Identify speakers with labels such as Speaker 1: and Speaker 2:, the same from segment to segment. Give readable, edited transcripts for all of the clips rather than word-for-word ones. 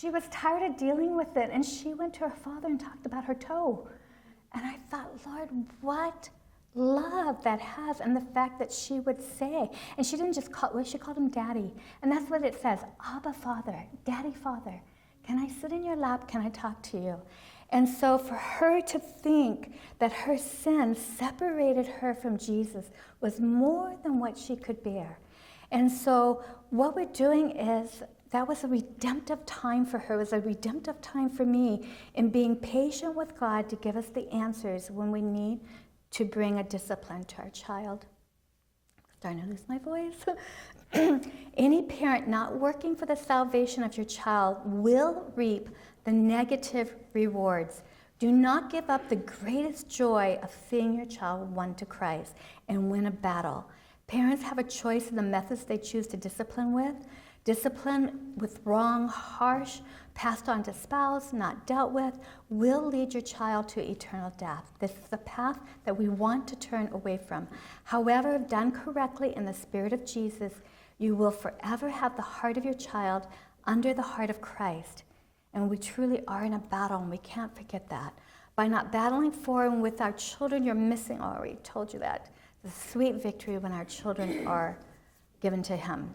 Speaker 1: She was tired of dealing with it, and she went to her father and talked about her toe. And I thought, Lord, what love that has, and the fact that she would say, and she didn't just call, well, she called him Daddy. And that's what it says, Abba, Father, Daddy, Father. Can I sit in your lap? Can I talk to you? And so for her to think that her sin separated her from Jesus was more than what she could bear. And so what we're doing is, that was a redemptive time for her. It was a redemptive time for me in being patient with God to give us the answers when we need to bring a discipline to our child. I'm starting to lose my voice. Any parent not working for the salvation of your child will reap the negative rewards. Do not give up the greatest joy of seeing your child won to Christ and win a battle. Parents have a choice in the methods they choose to discipline with. Discipline with wrong, harsh, passed on to spouse, not dealt with, will lead your child to eternal death. This is the path that we want to turn away from. However, if done correctly in the Spirit of Jesus, you will forever have the heart of your child under the heart of Christ. And we truly are in a battle, and we can't forget that. By not battling for and with our children, you're missing, I already told you that, the sweet victory when our children are given to Him.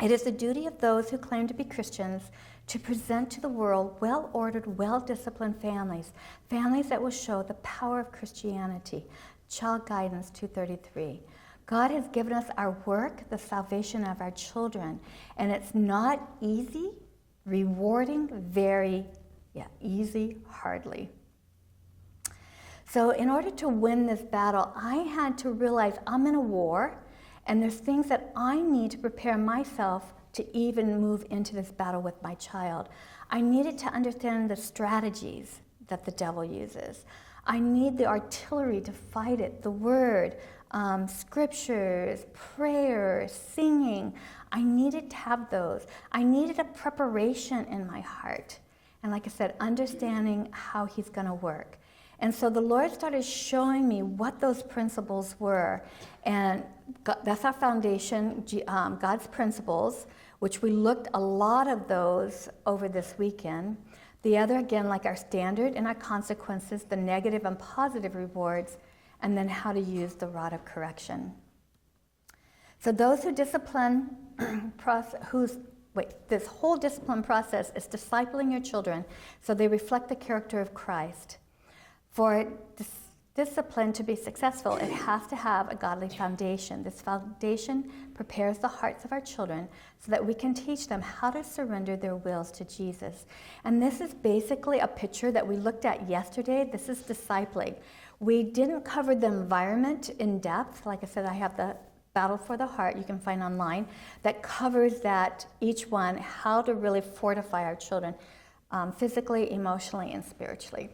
Speaker 1: It is the duty of those who claim to be Christians to present to the world well-ordered, well-disciplined families, families that will show the power of Christianity. Child Guidance 233. God has given us our work, the salvation of our children, and it's not easy, rewarding, very, easy, hardly. So in order to win this battle, I had to realize I'm in a war, and there's things that I need to prepare myself to even move into this battle with my child. I needed to understand the strategies that the devil uses. I need the artillery to fight it, the word, scriptures, prayer, singing. I needed to have those. I needed a preparation in my heart. And like I said, understanding how He's going to work. And so the Lord started showing me what those principles were. And that's our foundation, God's principles, which we looked a lot of those over this weekend. The other, again, like our standard and our consequences, the negative and positive rewards, and then how to use the rod of correction. So those who discipline, this whole discipline process is discipling your children so they reflect the character of Christ. For discipline to be successful, it has to have a godly foundation. This foundation prepares the hearts of our children so that we can teach them how to surrender their wills to Jesus. And this is basically a picture that we looked at yesterday. This is discipling. We didn't cover the environment in depth. Like I said, I have the Battle for the Heart you can find online that covers that, each one, how to really fortify our children physically, emotionally, and spiritually.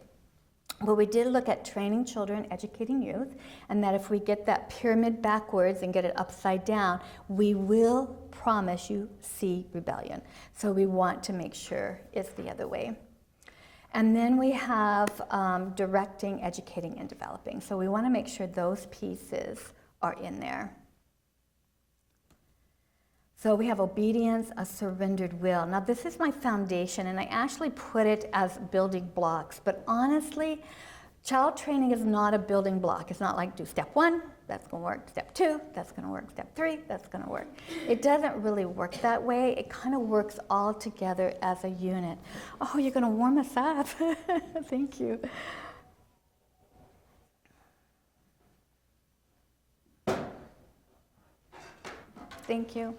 Speaker 1: But we did look at training children, educating youth, and that if we get that pyramid backwards and get it upside down, we will, promise you, see rebellion. So we want to make sure it's the other way. And then we have directing, educating, and developing. So we want to make sure those pieces are in there. So we have obedience, a surrendered will. Now this is my foundation, and I actually put it as building blocks. But honestly, child training is not a building block. It's not like do step 1, that's going to work. Step 2, that's going to work. Step 3, that's going to work. It doesn't really work that way. It kind of works all together as a unit. Oh, you're going to warm us up. Thank you. Thank you.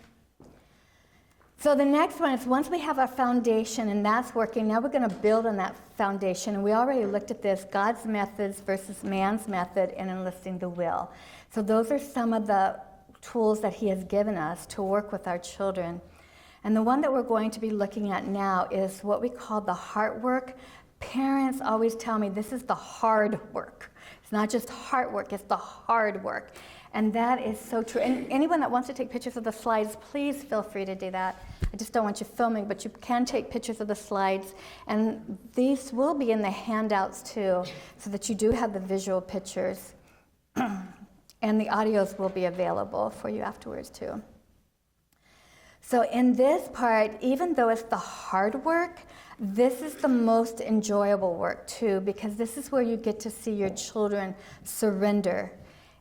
Speaker 1: So the next one is once we have our foundation and that's working, now we're going to build on that foundation. And we already looked at this, God's methods versus man's method and enlisting the will. So those are some of the tools that He has given us to work with our children. And the one that we're going to be looking at now is what we call the heart work. Parents always tell me this is the hard work. It's not just heart work, it's the hard work. And that is so true. And anyone that wants to take pictures of the slides, please feel free to do that. I just don't want you filming, but you can take pictures of the slides. And these will be in the handouts too, so that you do have the visual pictures. And the audios will be available for you afterwards too. So in this part, even though it's the hard work, this is the most enjoyable work too, because this is where you get to see your children surrender.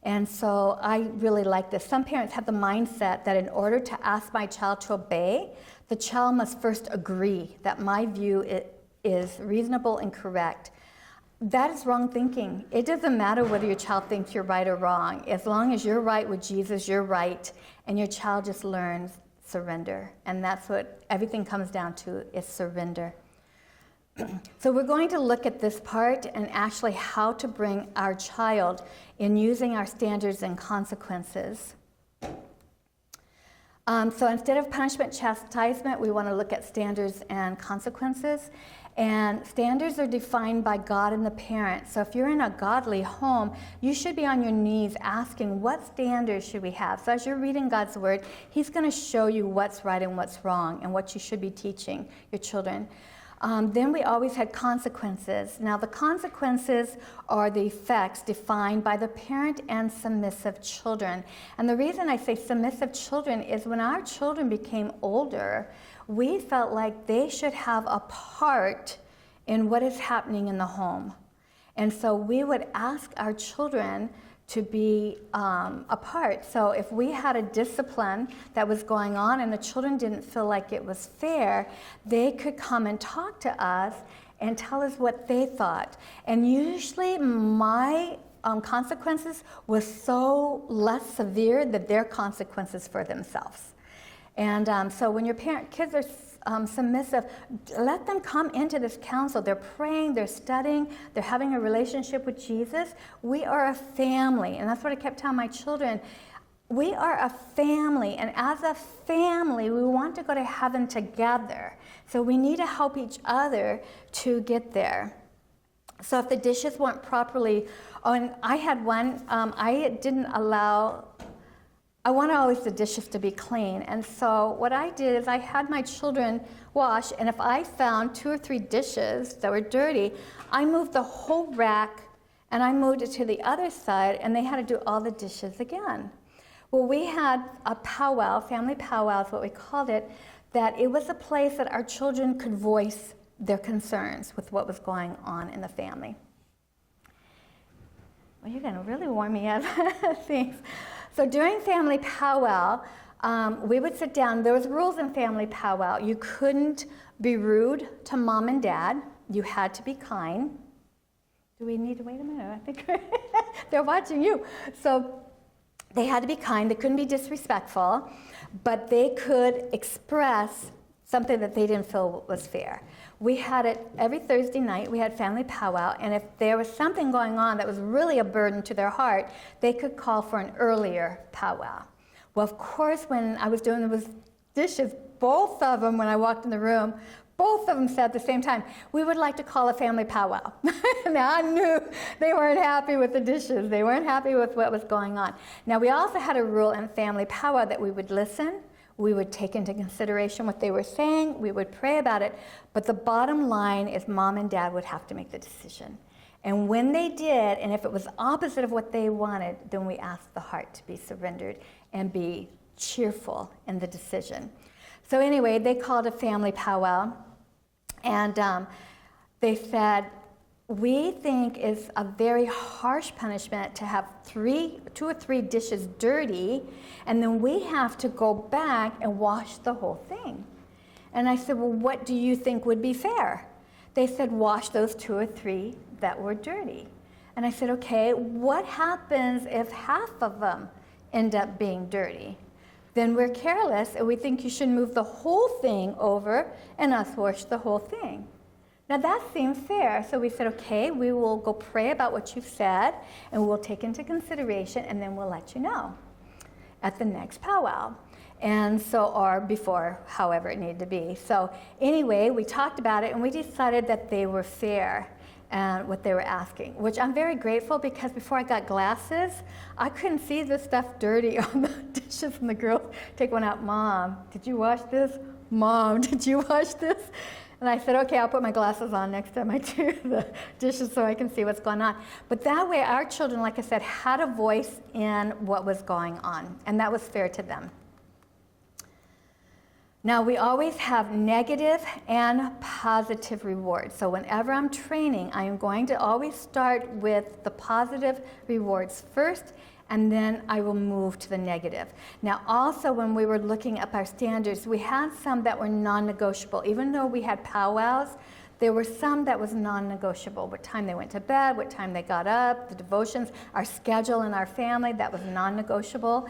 Speaker 1: And so I really like this. Some parents have the mindset that in order to ask my child to obey, the child must first agree that my view is reasonable and correct. That is wrong thinking. It doesn't matter whether your child thinks you're right or wrong. As long as you're right with Jesus, you're right, and your child just learns surrender. And that's what everything comes down to, is surrender. So we're going to look at this part and actually how to bring our child in using our standards and consequences. So instead of punishment, chastisement, we want to look at standards and consequences. And standards are defined by God and the parent. So if you're in a godly home, you should be on your knees asking, what standards should we have? So as you're reading God's word, he's going to show you what's right and what's wrong and what you should be teaching your children. Then we always had consequences. Now the consequences are the effects defined by the parent and submissive children. And the reason I say submissive children is when our children became older, we felt like they should have a part in what is happening in the home. And so we would ask our children to be a part. So if we had a discipline that was going on and the children didn't feel like it was fair, they could come and talk to us and tell us what they thought. And usually my consequences was so less severe than their consequences for themselves. And so when your kids are submissive, let them come into this council. They're praying, they're studying, they're having a relationship with Jesus. We are a family, and that's what I kept telling my children. We are a family, and as a family, we want to go to heaven together. So we need to help each other to get there. So if the dishes weren't properly, and I had one, I wanted always the dishes to be clean. And so what I did is I had my children wash, and if I found 2 or 3 dishes that were dirty, I moved the whole rack and I moved it to the other side, and they had to do all the dishes again. Well, we had a powwow, family powwow is what we called it, that it was a place that our children could voice their concerns with what was going on in the family. Well, you're going to really warm me up. Thanks. So during family powwow, we would sit down. There was rules in family powwow. You couldn't be rude to mom and dad. You had to be kind. Do we need to wait a minute? I think they're watching you. So they had to be kind. They couldn't be disrespectful, but they could express something that they didn't feel was fair. We had it every Thursday night. We had family powwow, and if there was something going on that was really a burden to their heart, they could call for an earlier powwow. Well, of course, when I was doing those dishes, both of them, when I walked in the room, both of them said at the same time, we would like to call a family powwow. Now, I knew they weren't happy with the dishes. They weren't happy with what was going on. Now, we also had a rule in family powwow that we would listen. We would take into consideration what they were saying. We would pray about it. But the bottom line is mom and dad would have to make the decision. And when they did, and if it was opposite of what they wanted, then we asked the heart to be surrendered and be cheerful in the decision. So anyway, they called a family powwow. And they said, we think it's a very harsh punishment to have 2 or 3 dishes dirty, and then we have to go back and wash the whole thing. And I said, well, what do you think would be fair? They said, wash those 2 or 3 that were dirty. And I said, okay, what happens if half of them end up being dirty? Then we're careless, and we think you should move the whole thing over and us wash the whole thing. Now that seems fair. So we said, okay, we will go pray about what you've said, and we'll take into consideration, and then we'll let you know at the next powwow. And so, or before, however it needed to be. So anyway, we talked about it, and we decided that they were fair and what they were asking, which I'm very grateful, because before I got glasses, I couldn't see this stuff dirty on the dishes, and the girls take one out. Mom, did you wash this? Mom, did you wash this? And I said, okay, I'll put my glasses on next time I do the dishes so I can see what's going on. But that way, our children, like I said, had a voice in what was going on, and that was fair to them. Now, we always have negative and positive rewards. So whenever I'm training, I am going to always start with the positive rewards first, and then I will move to the negative. Now, also, when we were looking up our standards, we had some that were non-negotiable. Even though we had powwows, there were some that was non-negotiable. What time they went to bed, what time they got up, the devotions, our schedule in our family, that was non-negotiable,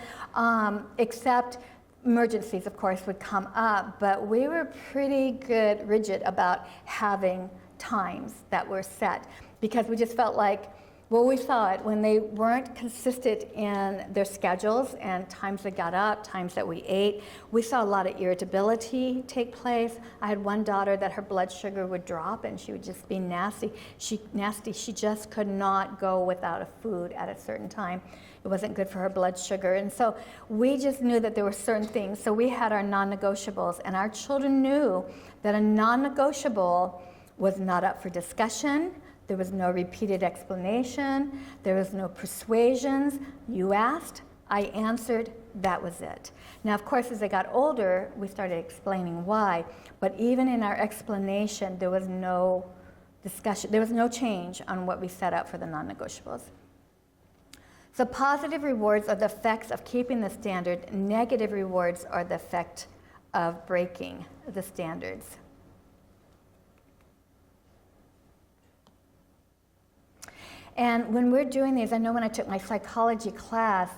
Speaker 1: except emergencies, of course, would come up, but we were pretty good, rigid about having times that were set because we just felt like, well, we saw it when they weren't consistent in their schedules and times they got up, times that we ate. We saw a lot of irritability take place. I had one daughter that her blood sugar would drop and she would just be nasty. She just could not go without a food at a certain time. It wasn't good for her blood sugar. And so we just knew that there were certain things. So we had our non-negotiables, and our children knew that a non-negotiable was not up for discussion. There was no repeated explanation. There was no persuasions. You asked, I answered, that was it. Now, of course, as they got older, we started explaining why. But even in our explanation, there was no discussion. There was no change on what we set up for the non-negotiables. So positive rewards are the effects of keeping the standard. Negative rewards are the effect of breaking the standards. And when we're doing these, I know when I took my psychology class,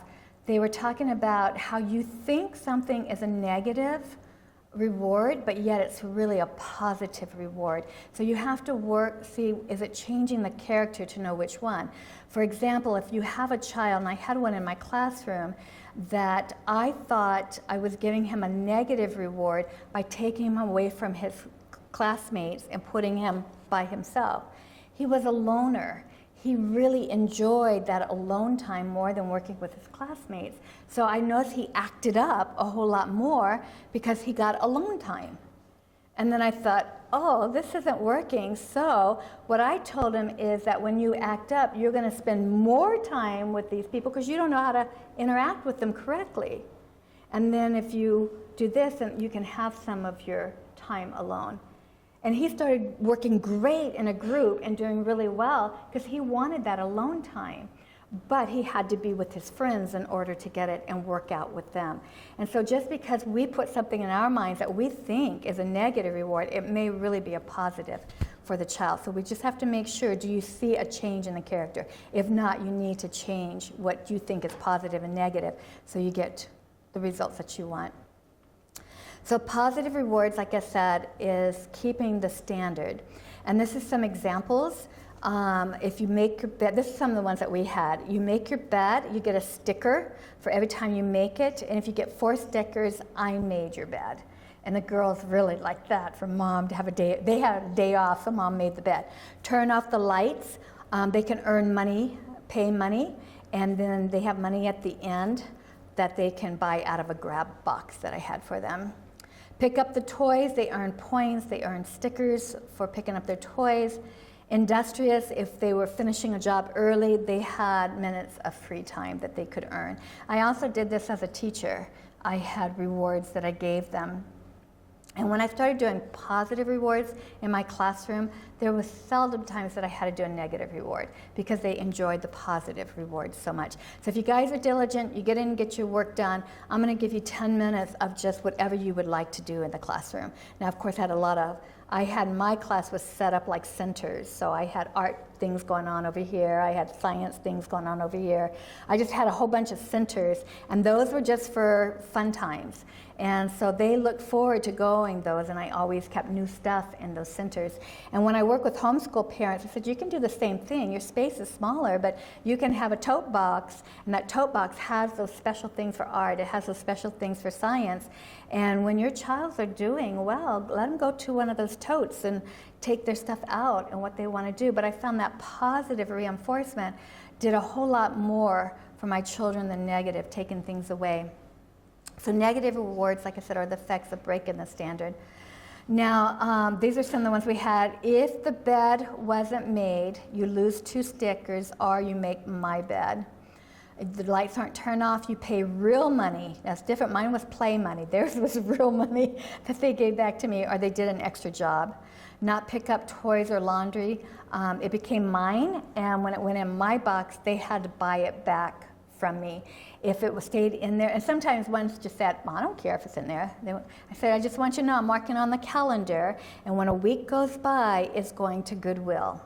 Speaker 1: they were talking about how you think something is a negative reward, but yet it's really a positive reward. So you have to see, is it changing the character to know which one? For example, if you have a child, and I had one in my classroom, that I thought I was giving him a negative reward by taking him away from his classmates and putting him by himself. He was a loner. He really enjoyed that alone time more than working with his classmates. So I noticed he acted up a whole lot more because he got alone time. And then I thought, oh, this isn't working. So what I told him is that when you act up, you're going to spend more time with these people because you don't know how to interact with them correctly. And then if you do this, then you can have some of your time alone. And he started working great in a group and doing really well because he wanted that alone time. But he had to be with his friends in order to get it and work out with them. And so just because we put something in our minds that we think is a negative reward, it may really be a positive for the child. So we just have to make sure, do you see a change in the character? If not, you need to change what you think is positive and negative so you get the results that you want. So positive rewards, like I said, is keeping the standard. And this is some examples. If you make your bed, this is some of the ones that we had. You make your bed, you get a sticker for every time you make it. And if you get 4 stickers, I made your bed. And the girls really liked that for mom to have a day. They had a day off, so mom made the bed. Turn off the lights. They can earn money, pay money, and then they have money at the end that they can buy out of a grab box that I had for them. Pick up the toys, they earn points, they earn stickers for picking up their toys. Industrious, if they were finishing a job early, they had minutes of free time that they could earn. I also did this as a teacher. I had rewards that I gave them. And when I started doing positive rewards in my classroom, there was seldom times that I had to do a negative reward because they enjoyed the positive rewards so much. So if you guys are diligent, you get in and get your work done, I'm going to give you 10 minutes of just whatever you would like to do in the classroom. Now, of course, my class was set up like centers. So I had art things going on over here. I had science things going on over here. I just had a whole bunch of centers, and those were just for fun times. And so they looked forward to going those, and I always kept new stuff in those centers. And when I work with homeschool parents, I said, you can do the same thing. Your space is smaller, but you can have a tote box, and that tote box has those special things for art. It has those special things for science. And when your childs are doing well, let them go to one of those totes and take their stuff out and what they want to do. But I found that positive reinforcement did a whole lot more for my children than negative, taking things away. So negative rewards, like I said, are the effects of breaking the standard. Now, these are some of the ones we had. If the bed wasn't made, you lose 2 stickers, or you make my bed. The lights aren't turned off. You pay real money. That's different. Mine was play money. Theirs was real money that they gave back to me, or they did an extra job. Not pick up toys or laundry. It became mine, and when it went in my box, they had to buy it back from me. If it was stayed in there, and sometimes ones just said, well, I don't care if it's in there. I said, I just want you to know I'm marking on the calendar, and when a week goes by, it's going to Goodwill.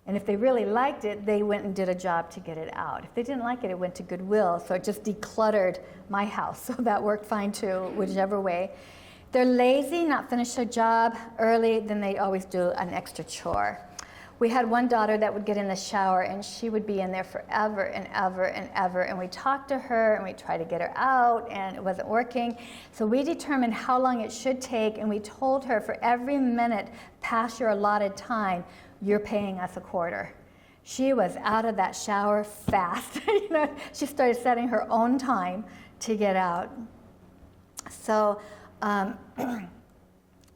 Speaker 1: And if they really liked it, they went and did a job to get it out. If they didn't like it, it went to Goodwill. So it just decluttered my house. So that worked fine too, whichever way. They're lazy, not finish their job early, then they always do an extra chore. We had one daughter that would get in the shower and she would be in there forever and ever and ever. And we talked to her and we tried to get her out and it wasn't working. So we determined how long it should take, and we told her for every minute past your allotted time, you're paying us a quarter. She was out of that shower fast. She started setting her own time to get out. So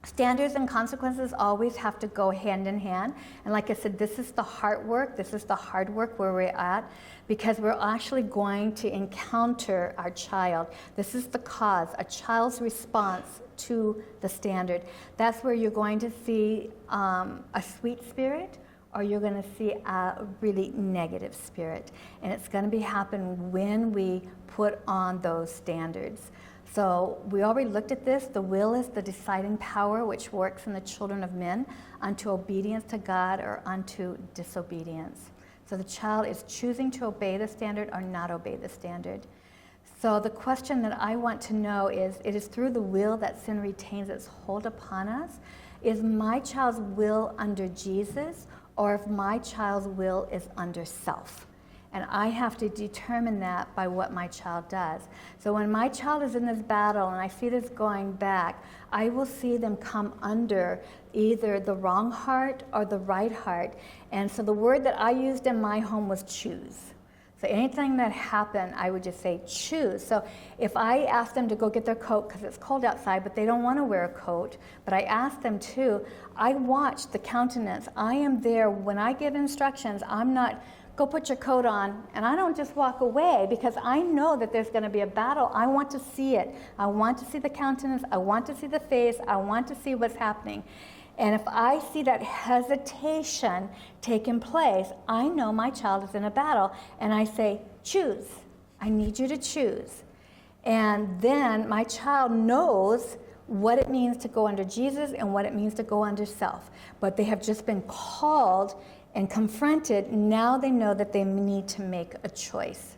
Speaker 1: standards and consequences always have to go hand in hand. And like I said, this is the heart work. This is the hard work where we're at, because we're actually going to encounter our child. This is the cause, a child's response to the standard. That's where you're going to see a sweet spirit, or you're going to see a really negative spirit. And it's going to be happen when we put on those standards. So we already looked at this. The will is the deciding power which works in the children of men unto obedience to God or unto disobedience. So the child is choosing to obey the standard or not obey the standard. So the question that I want to know is, it is through the will that sin retains its hold upon us. Is my child's will under Jesus, or if my child's will is under self? And I have to determine that by what my child does. So when my child is in this battle and I see this going back, I will see them come under either the wrong heart or the right heart. And so the word that I used in my home was choose. So anything that happened, I would just say choose. So if I ask them to go get their coat because it's cold outside, but they don't want to wear a coat, but I ask them to, I watch the countenance. I am there when I give instructions. I'm not, go put your coat on, and I don't just walk away because I know that there's going to be a battle. I want to see it. I want to see the countenance. I want to see the face. I want to see what's happening. And if I see that hesitation taking place, I know my child is in a battle. And I say, choose. I need you to choose. And then my child knows what it means to go under Jesus and what it means to go under self. But they have just been called and confronted. Now they know that they need to make a choice.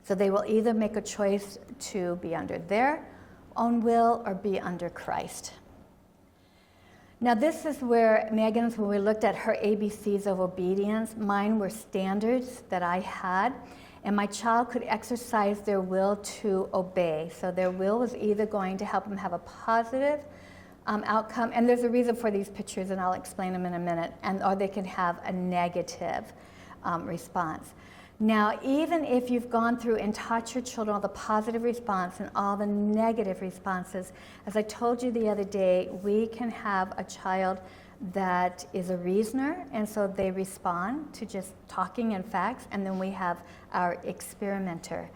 Speaker 1: So they will either make a choice to be under their own will or be under Christ. Now this is where Megan's, when we looked at her ABCs of obedience, mine were standards that I had, and my child could exercise their will to obey. So their will was either going to help them have a positive outcome, and there's a reason for these pictures, and I'll explain them in a minute, or they can have a negative response. Now, even if you've gone through and taught your children all the positive response and all the negative responses, as I told you the other day, we can have a child that is a reasoner, and so they respond to just talking and facts, and then we have our experimenter.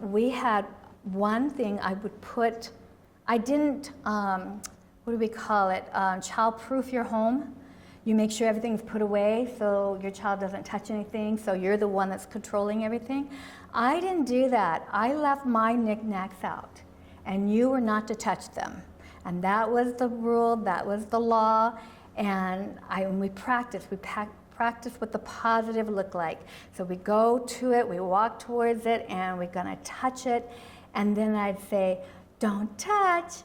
Speaker 1: We had one thing I would put, I didn't, what do we call it, child-proof your home. You make sure everything's put away so your child doesn't touch anything, so you're the one that's controlling everything. I didn't do that. I left my knickknacks out, and you were not to touch them. And that was the rule, that was the law, and we practiced. We practiced what the positive looked like. So we go to it, we walk towards it, and we're gonna touch it, and then I'd say, don't touch,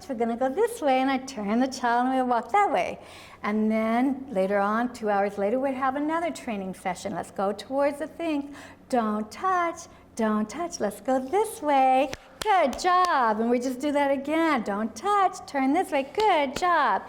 Speaker 1: we're gonna go this way, and I'd turn the child and we'd walk that way. And then later on, 2 hours later, we'd have another training session. Let's go towards the thing. Don't touch, let's go this way. Good job. And we just do that again. Don't touch, turn this way, good job.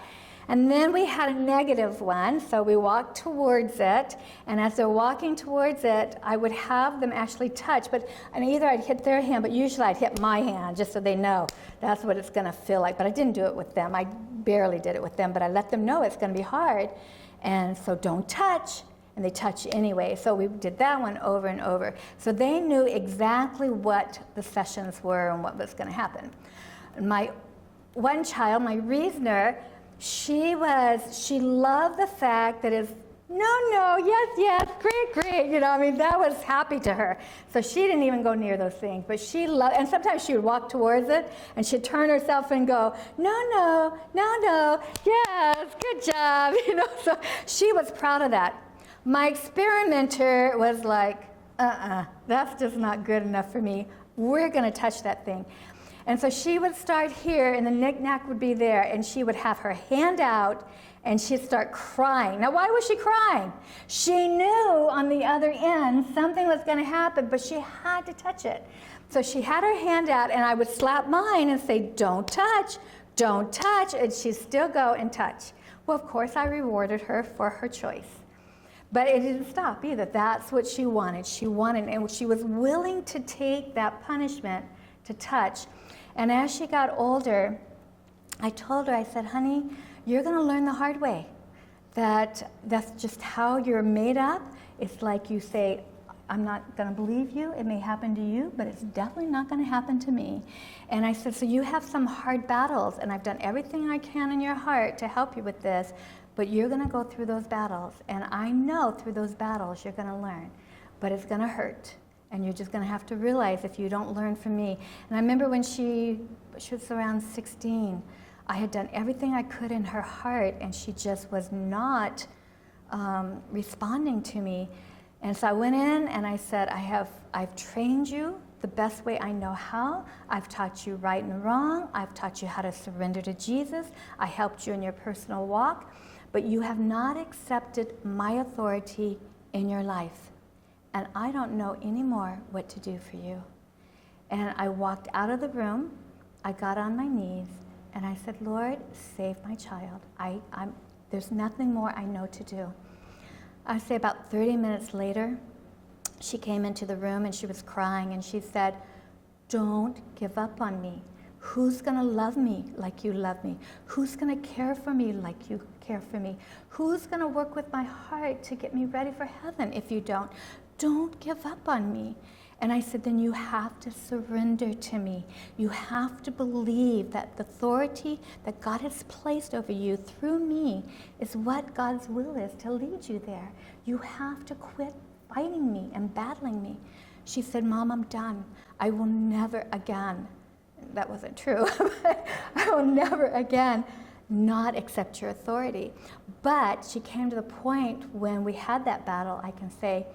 Speaker 1: And then we had a negative one, so we walked towards it, and as they're walking towards it, I would have them actually touch, and either I'd hit their hand, but usually I'd hit my hand, just so they know that's what it's gonna feel like. But I didn't do it with them. I barely did it with them, but I let them know it's gonna be hard. And so don't touch. and they touch you anyway. So we did that one over and over. So they knew exactly what the sessions were and what was going to happen. My one child, my reasoner, she loved the fact that it's no, yes, great, that was happy to her. So she didn't even go near those things, but she loved, and sometimes she would walk towards it, and she'd turn herself and go, no, yes, good job, so she was proud of that. My experimenter was like, that's just not good enough for me. We're going to touch that thing. And so she would start here, and the knick-knack would be there, and she would have her hand out, and she'd start crying. Now, why was she crying? She knew on the other end something was going to happen, but she had to touch it. So she had her hand out, and I would slap mine and say, don't touch, and she'd still go and touch. Well, of course, I rewarded her for her choice. But it didn't stop either. That's what she wanted. And she was willing to take that punishment to touch. And as she got older, I told her, I said, honey, you're going to learn the hard way. That's just how you're made up. It's like you say, I'm not going to believe you. It may happen to you, but it's definitely not going to happen to me. And I said, so you have some hard battles, and I've done everything I can in your heart to help you with this, but you're going to go through those battles. And I know through those battles you're going to learn, but it's going to hurt. And you're just going to have to realize if you don't learn from me. And I remember when she was around 16, I had done everything I could in her heart, and she just was not responding to me. And so I went in and I said, I've trained you the best way I know how. I've taught you right and wrong. I've taught you how to surrender to Jesus. I helped you in your personal walk, but you have not accepted my authority in your life. And I don't know anymore what to do for you. And I walked out of the room. I got on my knees. And I said, Lord, save my child. There's nothing more I know to do. I'd say about 30 minutes later, she came into the room and she was crying and she said, don't give up on me. Who's going to love me like you love me? Who's going to care for me like you care for me? Who's going to work with my heart to get me ready for heaven if you don't? Don't give up on me. And I said, then you have to surrender to me. You have to believe that the authority that God has placed over you through me is what God's will is, to lead you there. You have to quit fighting me and battling me. She said, Mom, I'm done. I will never again, that wasn't true, I will never again not accept your authority. But she came to the point when we had that battle, I can say,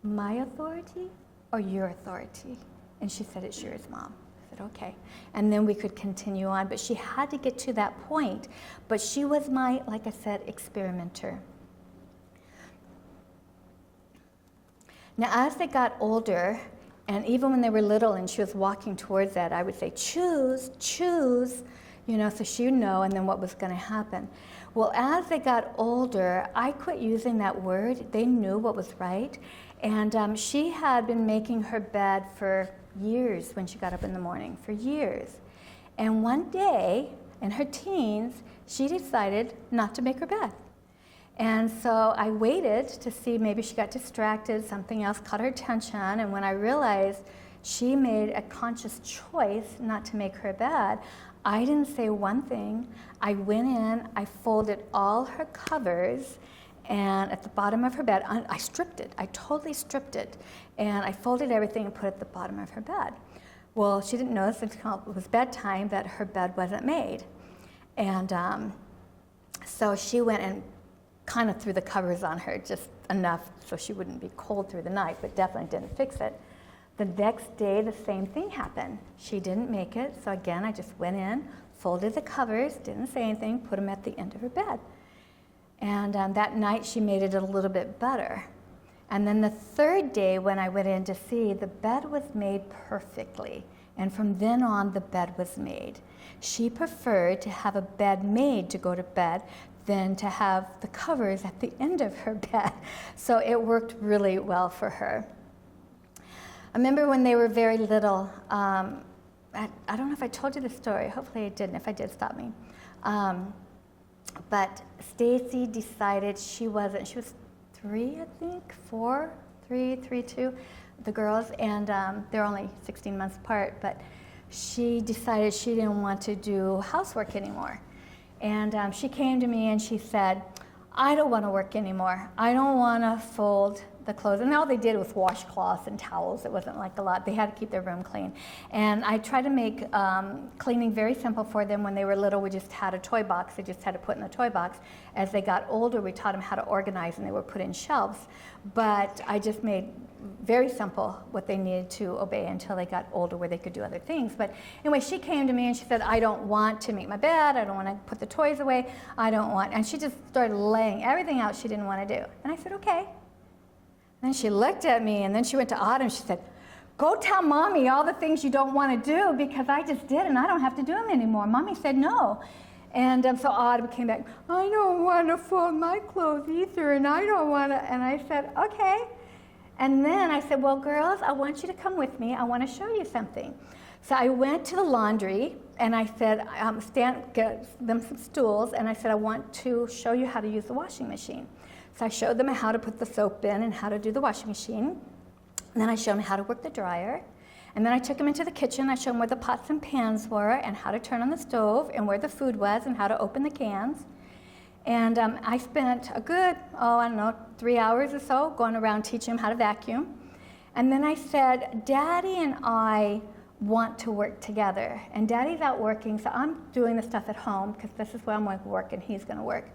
Speaker 1: my authority or your authority? And she said, it's yours, Mom. I said, okay. And then we could continue on. But she had to get to that point. But she was my, like I said, experimenter. Now, as they got older, and even when they were little and she was walking towards that, I would say, choose, so she would know, and then what was going to happen. Well, as they got older, I quit using that word. They knew what was right. And she had been making her bed for years when she got up in the morning, for years. And one day, in her teens, she decided not to make her bed. And so I waited to see, maybe she got distracted, something else caught her attention, and when I realized she made a conscious choice not to make her bed, I didn't say one thing. I went in, I folded all her covers, and at the bottom of her bed, I stripped it. I totally stripped it. And I folded everything and put it at the bottom of her bed. Well, she didn't notice until it was bedtime that her bed wasn't made. And so she went and kind of threw the covers on her, just enough so she wouldn't be cold through the night, but definitely didn't fix it. The next day, the same thing happened. She didn't make it, so again, I just went in, folded the covers, didn't say anything, put them at the end of her bed. And that night, she made it a little bit better. And then the third day, when I went in to see, the bed was made perfectly. And from then on, the bed was made. She preferred to have a bed made to go to bed than to have the covers at the end of her bed. So it worked really well for her. I remember when they were very little, I don't know if I told you the story. Hopefully I didn't. If I did, stop me. But Stacy decided she was 3, I think, 4, 3, 3, 2, the girls, and they're only 16 months apart, but she decided she didn't want to do housework anymore. And she came to me and she said, I don't want to work anymore. I don't want to fold the clothes. And all they did was washcloths and towels. It wasn't like a lot. They had to keep their room clean. And I tried to make cleaning very simple for them. When they were little, we just had a toy box. They just had to put in the toy box. As they got older, we taught them how to organize, and they were put in shelves. But I just made very simple what they needed to obey until they got older where they could do other things. But anyway, she came to me and she said, I don't want to make my bed. I don't want to put the toys away. I don't want, and she just started laying everything out she didn't want to do. And I said, okay. And then she looked at me and then she went to Autumn. She said, go tell Mommy all the things you don't want to do because I just did and I don't have to do them anymore. Mommy said no. And so Autumn came back, I don't want to fold my clothes either and I don't want to. And I said, okay. And then I said, well, girls, I want you to come with me. I want to show you something. So I went to the laundry, and I said, get them some stools, and I said, I want to show you how to use the washing machine. So I showed them how to put the soap in and how to do the washing machine. And then I showed them how to work the dryer. And then I took them into the kitchen. I showed them where the pots and pans were and how to turn on the stove and where the food was and how to open the cans. And I spent a good, 3 hours or so going around teaching them how to vacuum. And then I said, Daddy and I want to work together. And Daddy's out working, so I'm doing the stuff at home because this is where I'm going to work and he's going to work.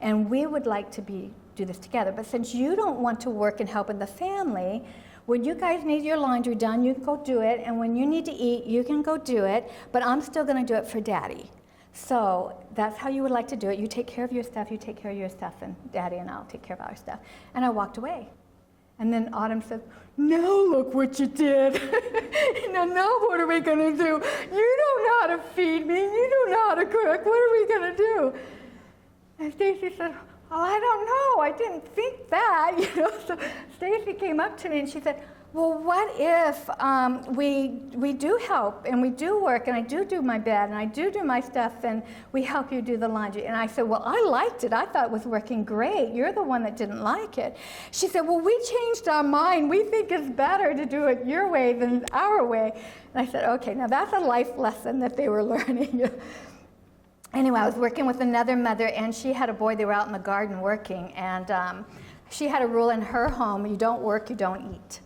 Speaker 1: And we would like to do this together. But since you don't want to work and help in the family, when you guys need your laundry done, you can go do it. And when you need to eat, you can go do it. But I'm still going to do it for Daddy. So that's how you would like to do it. You take care of your stuff, you take care of your stuff, and Daddy and I'll take care of our stuff. And I walked away. And then Autumn said, now look what you did. now what are we going to do? You don't know how to feed me. You don't know how to cook. What are we going to do? And Stacy said, oh, I don't know. I didn't think that. So Stacy came up to me and she said, well, what if we do help and we do work and I do my bed and I do my stuff and we help you do the laundry? And I said, well, I liked it. I thought it was working great. You're the one that didn't like it. She said, well, we changed our mind. We think it's better to do it your way than our way. And I said, okay, now that's a life lesson that they were learning. Anyway, I was working with another mother and she had a boy. They were out in the garden working, and she had a rule in her home: you don't work, you don't eat.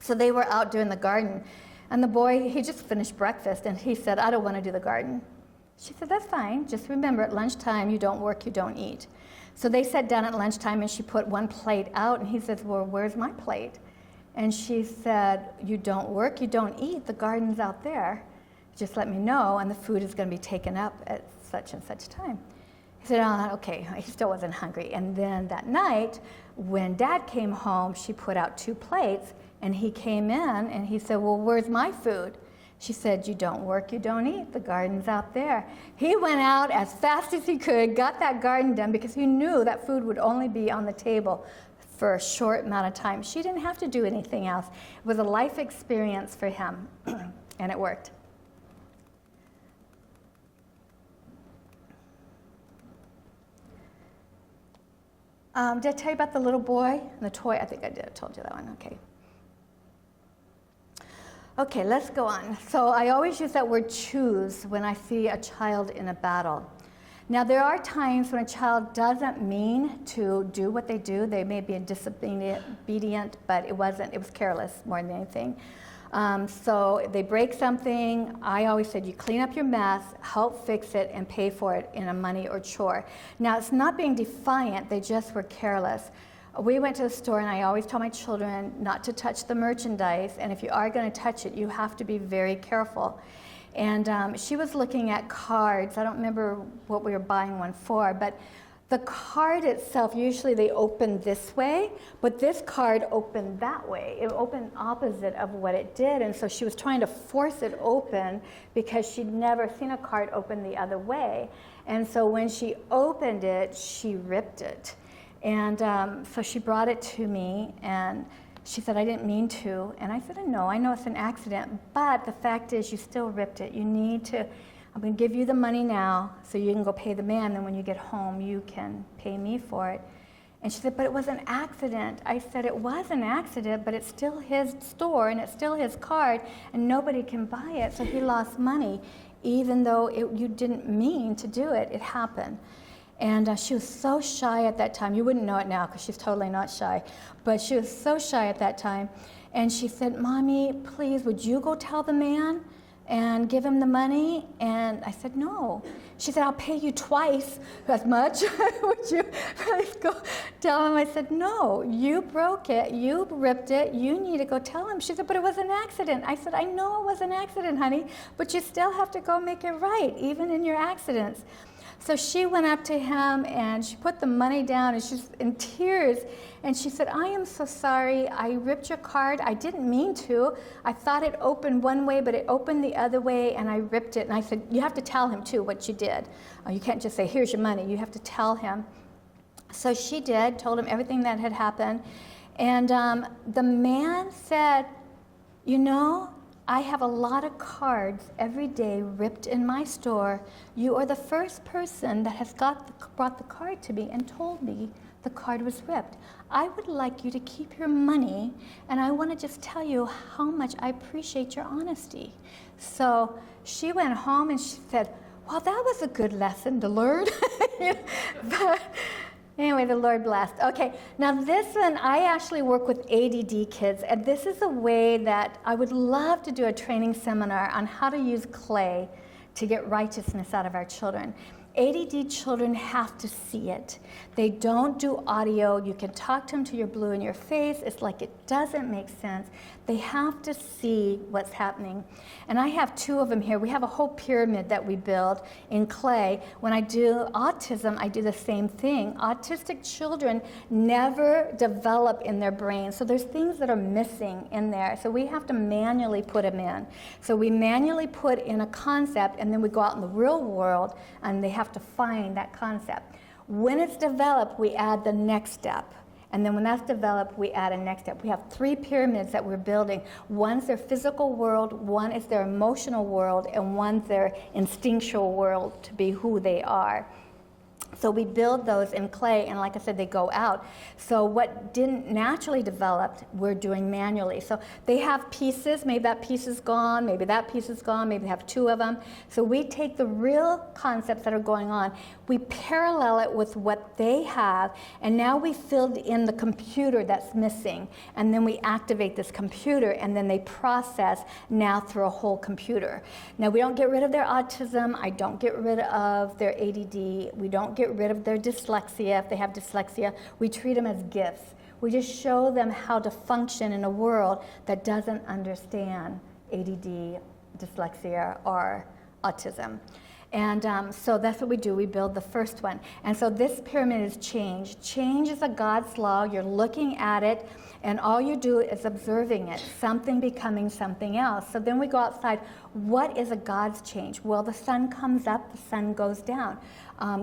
Speaker 1: So they were out doing the garden, and the boy, he just finished breakfast, and he said, I don't want to do the garden. She said, that's fine. Just remember, at lunchtime, you don't work, you don't eat. So they sat down at lunchtime, and she put one plate out, and he says, well, where's my plate? And she said, you don't work, you don't eat. The garden's out there. Just let me know, and the food is going to be taken up at such and such time. He said, oh, okay. He still wasn't hungry. And then that night, when Dad came home, she put out 2 plates, and he came in and he said, well, where's my food? She said, you don't work, you don't eat. The garden's out there. He went out as fast as he could, got that garden done because he knew that food would only be on the table for a short amount of time. She didn't have to do anything else. It was a life experience for him, and it worked. Did I tell you about the little boy and the toy? I think I did. I told you that one. Okay. Okay, let's go on. So I always use that word choose when I see a child in a battle. Now, there are times when a child doesn't mean to do what they do. They may be disobedient, but it was careless more than anything. So they break something. I always said, you clean up your mess, help fix it, and pay for it in a money or chore. Now, it's not being defiant. They just were careless. We went to the store, and I always tell my children not to touch the merchandise, and if you are going to touch it, you have to be very careful. And she was looking at cards. I don't remember what we were buying one for, but the card itself, usually they open this way, but this card opened that way. It opened opposite of what it did, and so she was trying to force it open because she'd never seen a card open the other way. And so when she opened it, she ripped it. And so she brought it to me, and she said, I didn't mean to. And I said, no, I know it's an accident, but the fact is you still ripped it. You need to, I'm going to give you the money now so you can go pay the man, then when you get home you can pay me for it. And she said, but it was an accident. I said, it was an accident, but it's still his store and it's still his card and nobody can buy it, so he lost money. Even though you didn't mean to do it, it happened. And she was so shy at that time. You wouldn't know it now because she's totally not shy. But she was so shy at that time. And she said, Mommy, please, would you go tell the man and give him the money? And I said, no. She said, I'll pay you twice as much. Would you please go tell him? I said, no, you broke it, you ripped it, you need to go tell him. She said, but it was an accident. I said, I know it was an accident, honey, but you still have to go make it right, even in your accidents. So she went up to him and she put the money down and she's in tears and she said, I am so sorry, I ripped your card, I didn't mean to. I thought it opened one way, but it opened the other way and I ripped it. And I said, you have to tell him too what you did. You can't just say, here's your money, you have to tell him. So she did, told him everything that had happened. And the man said, you know, I have a lot of cards every day ripped in my store. You are the first person that has brought the card to me and told me the card was ripped. I would like you to keep your money, and I want to just tell you how much I appreciate your honesty. So she went home and she said, well, that was a good lesson to learn. But anyway, the Lord blessed. Okay, now this one, I actually work with ADD kids, and this is a way that I would love to do a training seminar on how to use clay to get righteousness out of our children. ADD children have to see it. They don't do audio. You can talk to them till you're blue in your face. It's like it doesn't make sense. They have to see what's happening. And I have two of them here. We have a whole pyramid that we build in clay. When I do autism, I do the same thing. Autistic children never develop in their brain. So there's things that are missing in there. So we have to manually put them in. So we manually put in a concept, and then we go out in the real world, and they have to find that concept. When it's developed, we add the next step. And then when that's developed, we add a next step. We have 3 pyramids that we're building. One's their physical world, one is their emotional world, and one's their instinctual world to be who they are. So we build those in clay, and like I said, they go out. So what didn't naturally develop, we're doing manually. So they have pieces, maybe that piece is gone, maybe that piece is gone, maybe they have 2 of them. So we take the real concepts that are going on, we parallel it with what they have, and now we filled in the computer that's missing, and then we activate this computer, and then they process now through a whole computer. Now we don't get rid of their autism, I don't get rid of their ADD, we don't get rid of their dyslexia. If they have dyslexia, we treat them as gifts. We just show them how to function in a world that doesn't understand ADD, dyslexia, or autism. And so that's what we do. We build the first one. And so this pyramid is change. Change is a God's law. You're looking at it, and all you do is observing it, something becoming something else. So then we go outside. What is a God's change? Well, the sun comes up, the sun goes down.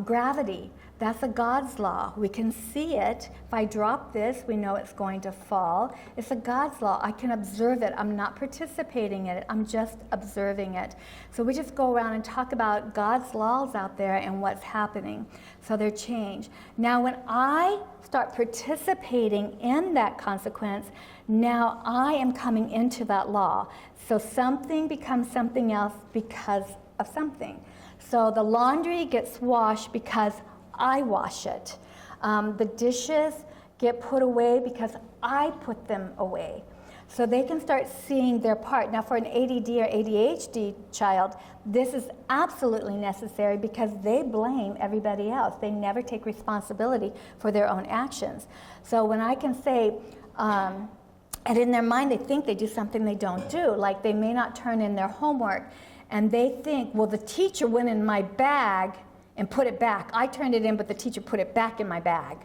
Speaker 1: Gravity, that's a God's law. We can see it. If I drop this, we know it's going to fall. It's a God's law. I can observe it. I'm not participating in it. I'm just observing it. So we just go around and talk about God's laws out there and what's happening. So they're changed. Now, when I start participating in that consequence, now I am coming into that law. So something becomes something else because of something. So the laundry gets washed because I wash it. The dishes get put away because I put them away. So they can start seeing their part. Now for an ADD or ADHD child, this is absolutely necessary because they blame everybody else. They never take responsibility for their own actions. So when I can say, and in their mind they think they do something they don't do, like they may not turn in their homework, and they think, well, the teacher went in my bag and put it back. I turned it in, but the teacher put it back in my bag.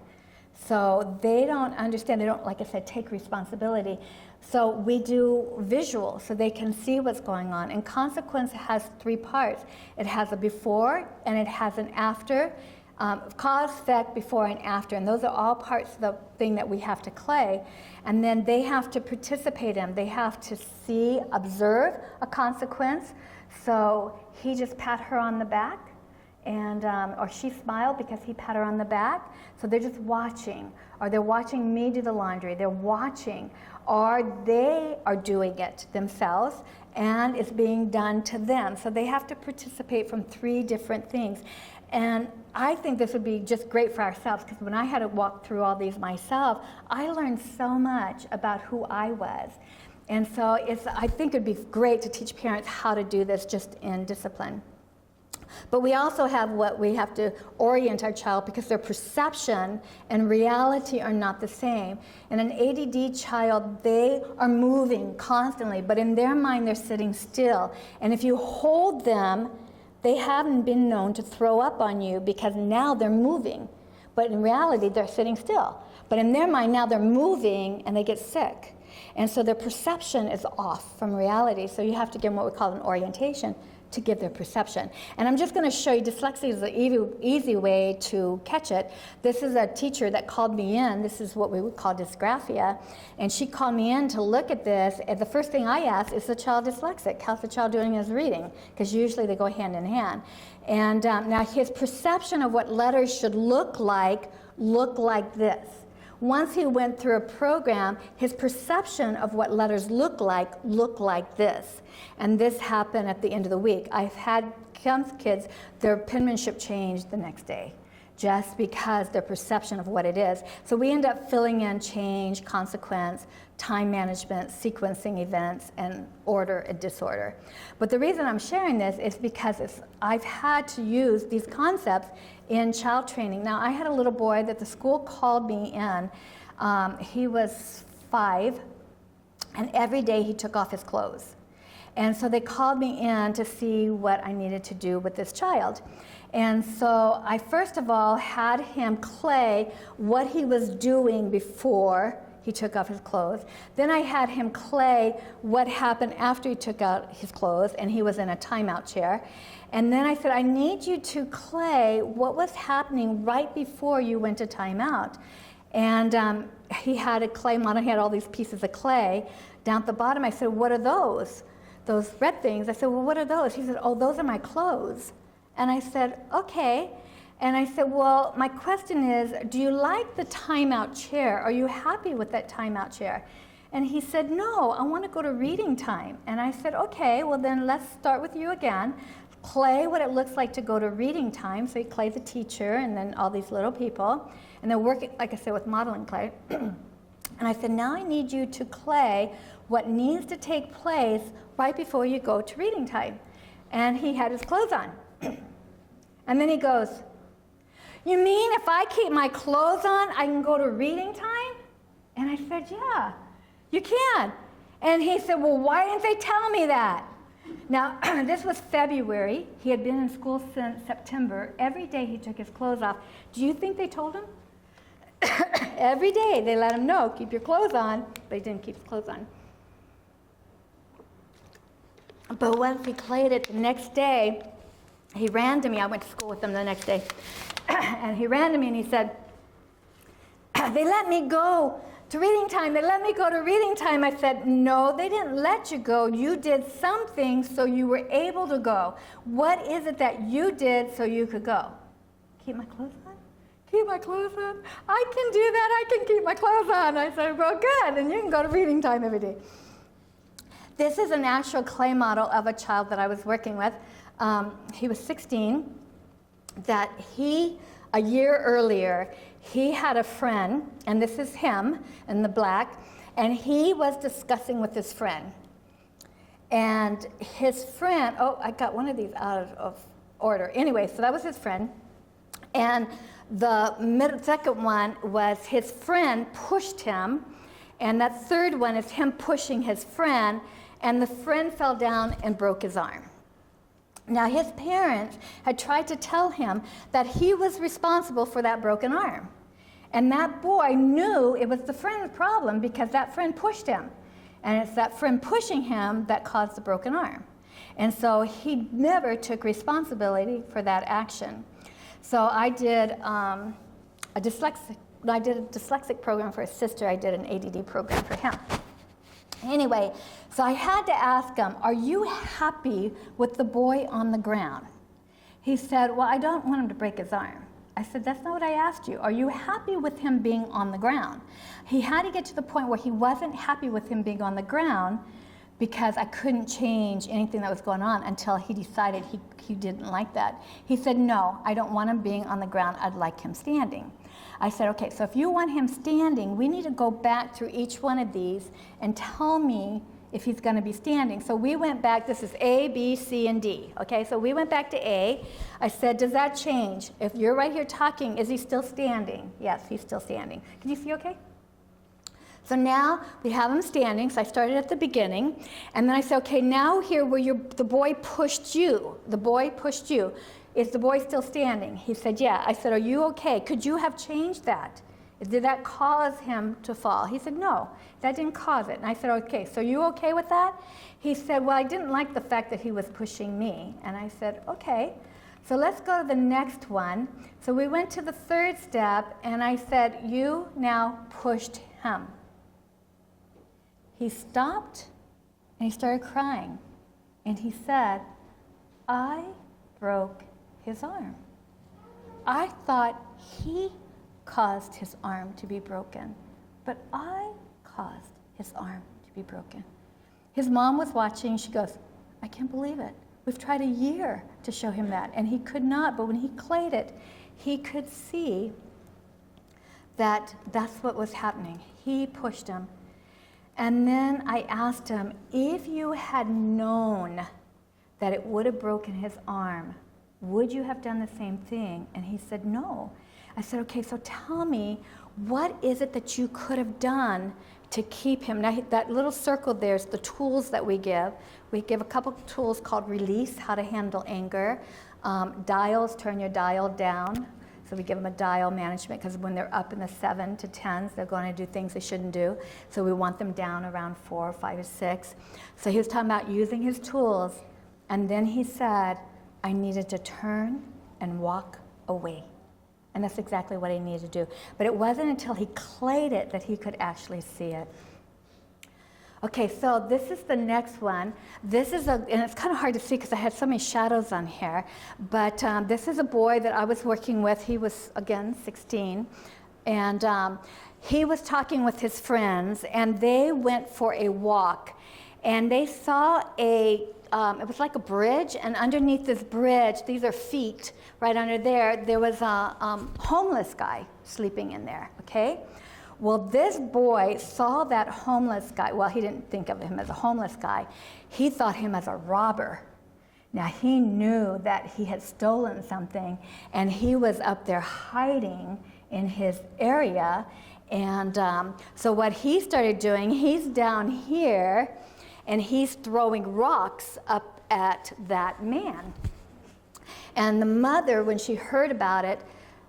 Speaker 1: So they don't understand. They don't, like I said, take responsibility. So we do visual so they can see what's going on. And consequence has 3 parts. It has a before and it has an after. Cause, effect, before, and after. And those are all parts of the thing that we have to clay. And then they have to participate in. They have to see, observe a consequence. So he just pat her on the back, and or she smiled because he pat her on the back. So they're just watching, or they're watching me do the laundry. They're watching, or they are doing it themselves, and it's being done to them. So they have to participate from 3 different things. And I think this would be just great for ourselves, because when I had to walk through all these myself, I learned so much about who I was. And so I think it'd be great to teach parents how to do this just in discipline. But we also have what we have to orient our child, because their perception and reality are not the same. In an ADD child, they are moving constantly, but in their mind, they're sitting still. And if you hold them, they haven't been known to throw up on you, because now they're moving. But in reality, they're sitting still. But in their mind, now they're moving and they get sick. And so their perception is off from reality. So you have to give them what we call an orientation to give their perception. And I'm just going to show you, dyslexia is an easy way to catch it. This is a teacher that called me in. This is what we would call dysgraphia. And she called me in to look at this. And the first thing I asked, is the child dyslexic? How's the child doing his reading? Because usually they go hand in hand. And now his perception of what letters should look like this. Once he went through a program, his perception of what letters look like this. And this happened at the end of the week. I've had some kids, their penmanship changed the next day, just because their perception of what it is. So we end up filling in change, consequence, time management, sequencing events, and order and disorder. But the reason I'm sharing this is because I've had to use these concepts in child training. Now, I had a little boy that the school called me in. He was 5, and every day he took off his clothes. And so they called me in to see what I needed to do with this child. And so I first of all had him clay what he was doing before he took off his clothes. Then I had him clay what happened after he took out his clothes and he was in a timeout chair. And then I said, I need you to clay what was happening right before you went to timeout. And he had a clay model. He had all these pieces of clay. Down at the bottom, I said, what are those? Those red things. I said, well, what are those? He said, oh, those are my clothes. And I said, okay. And I said, well, my question is, do you like the timeout chair? Are you happy with that timeout chair? And he said, no, I want to go to reading time. And I said, okay, well then let's start with you again. Clay what it looks like to go to reading time. So he clayed the teacher and then all these little people. And then work, like I said, with modeling clay. And I said, now I need you to clay what needs to take place right before you go to reading time. And he had his clothes on. And then he goes, you mean if I keep my clothes on, I can go to reading time? And I said, yeah, you can. And he said, well, why didn't they tell me that? Now, this was February. He had been in school since September. Every day he took his clothes off. Do you think they told him? Every day they let him know, keep your clothes on, but he didn't keep his clothes on. But once he clayed it the next day, he ran to me. I went to school with him the next day. And he ran to me and he said, they let me go to reading time. They let me go to reading time. I said, no, they didn't let you go. You did something so you were able to go. What is it that you did so you could go? Keep my clothes on? Keep my clothes on? I can do that. I can keep my clothes on. I said, well, good. And you can go to reading time every day. This is an actual clay model of a child that I was working with. He was 16, that a year earlier, he had a friend, and this is him in the black, and he was discussing with his friend. And his friend, oh, I got one of these out of order. Anyway, so that was his friend. And the second one was his friend pushed him, and that third one is him pushing his friend, and the friend fell down and broke his arm. Now, his parents had tried to tell him that he was responsible for that broken arm. And that boy knew it was the friend's problem because that friend pushed him. And it's that friend pushing him that caused the broken arm. And so he never took responsibility for that action. So I did a dyslexic program for his sister. I did an ADD program for him. Anyway, so I had to ask him, are you happy with the boy on the ground? He said, well, I don't want him to break his arm. I said, that's not what I asked you. Are you happy with him being on the ground? He had to get to the point where he wasn't happy with him being on the ground because I couldn't change anything that was going on until he decided he didn't like that. He said, no, I don't want him being on the ground. I'd like him standing. I said, okay, so if you want him standing, we need to go back through each one of these and tell me if he's going to be standing. So we went back. This is A, B, C, and D. Okay, so we went back to A. I said, does that change? If you're right here talking, is he still standing? Yes, he's still standing. Can you see okay? So now we have him standing. So I started at the beginning. And then I said, okay, now here where the boy pushed you. The boy pushed you. Is the boy still standing? He said, yeah. I said, are you okay? Could you have changed that? Did that cause him to fall? He said, no, that didn't cause it. And I said, okay, so you okay with that? He said, well, I didn't like the fact that he was pushing me. And I said, okay, so let's go to the next one. So we went to the third step, and I said, you now pushed him. He stopped, and he started crying. And he said, I broke his arm. I thought he caused his arm to be broken, but I caused his arm to be broken. His mom was watching. She goes, I can't believe it. We've tried a year to show him that, and he could not, but when he clayed it, he could see that that's what was happening. He pushed him. And then I asked him, if you had known that it would have broken his arm, would you have done the same thing? And he said, no. I said, okay, so tell me, what is it that you could have done to keep him? Now, that little circle there is the tools that we give. We give a couple of tools called release, how to handle anger. Dials, turn your dial down. So we give them a dial management because when they're up in the 7 to 10s, they're going to do things they shouldn't do. So we want them down around 4, 5, or 6. So he was talking about using his tools. And then he said, I needed to turn and walk away. And that's exactly what he needed to do. But it wasn't until he clayed it that he could actually see it. Okay, so this is the next one. This is and it's kind of hard to see because I had so many shadows on here. But this is a boy that I was working with. He was, again, 16. And he was talking with his friends, and they went for a walk. And they saw it was like a bridge, and underneath this bridge, these are feet, right under there was a homeless guy sleeping in there, okay? Well, this boy saw that homeless guy. Well, he didn't think of him as a homeless guy. He thought him as a robber. Now, he knew that he had stolen something, and he was up there hiding in his area. And so what he started doing, he's down here, and he's throwing rocks up at that man. And the mother, when she heard about it,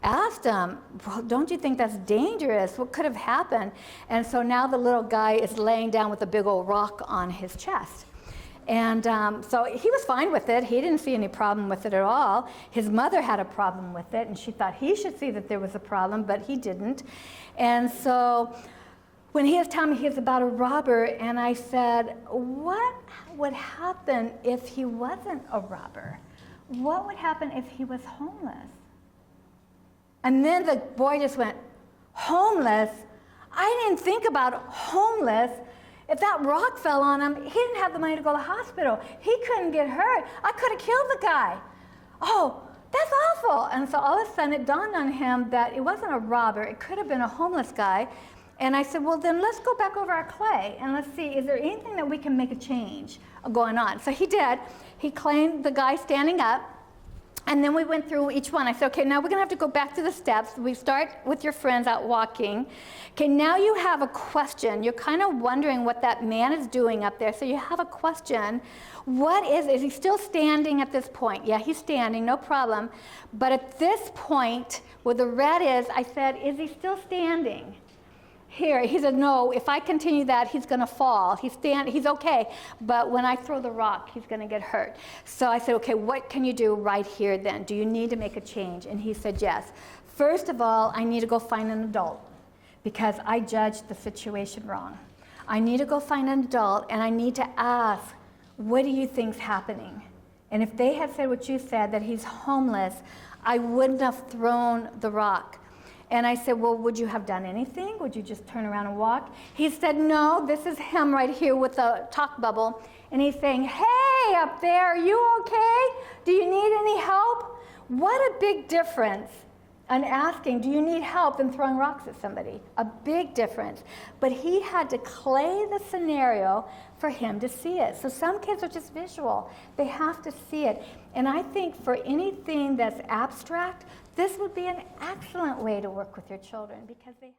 Speaker 1: asked him, well, don't you think that's dangerous? What could have happened? And so now the little guy is laying down with a big old rock on his chest. And so he was fine with it. He didn't see any problem with it at all. His mother had a problem with it, and she thought he should see that there was a problem, but he didn't. And so when he was telling me he was about a robber, and I said, what would happen if he wasn't a robber? What would happen if he was homeless? And then the boy just went, homeless? I didn't think about homeless. If that rock fell on him, he didn't have the money to go to the hospital. He couldn't get hurt. I could have killed the guy. Oh, that's awful. And so all of a sudden it dawned on him that it wasn't a robber. It could have been a homeless guy. And I said, well, then let's go back over our clay and let's see, is there anything that we can make a change going on? So he did. He claimed the guy standing up. And then we went through each one. I said, okay, now we're going to have to go back to the steps. We start with your friends out walking. Okay, now you have a question. You're kind of wondering what that man is doing up there. So you have a question. Is he still standing at this point? Yeah, he's standing, no problem. But at this point, where the red is, I said, is he still standing? Here, he said, no, if I continue that, he's going to fall. He's okay, but when I throw the rock, he's going to get hurt. So I said, okay, what can you do right here then? Do you need to make a change? And he said, yes. First of all, I need to go find an adult because I judged the situation wrong. I need to go find an adult, and I need to ask, what do you think's happening? And if they had said what you said, that he's homeless, I wouldn't have thrown the rock. And I said, well, would you have done anything? Would you just turn around and walk? He said, no, this is him right here with the talk bubble. And he's saying, hey, up there, are you okay? Do you need any help? What a big difference on asking, do you need help, than throwing rocks at somebody. A big difference. But he had to clay the scenario for him to see it. So some kids are just visual. They have to see it. And I think for anything that's abstract, this would be an excellent way to work with your children, because they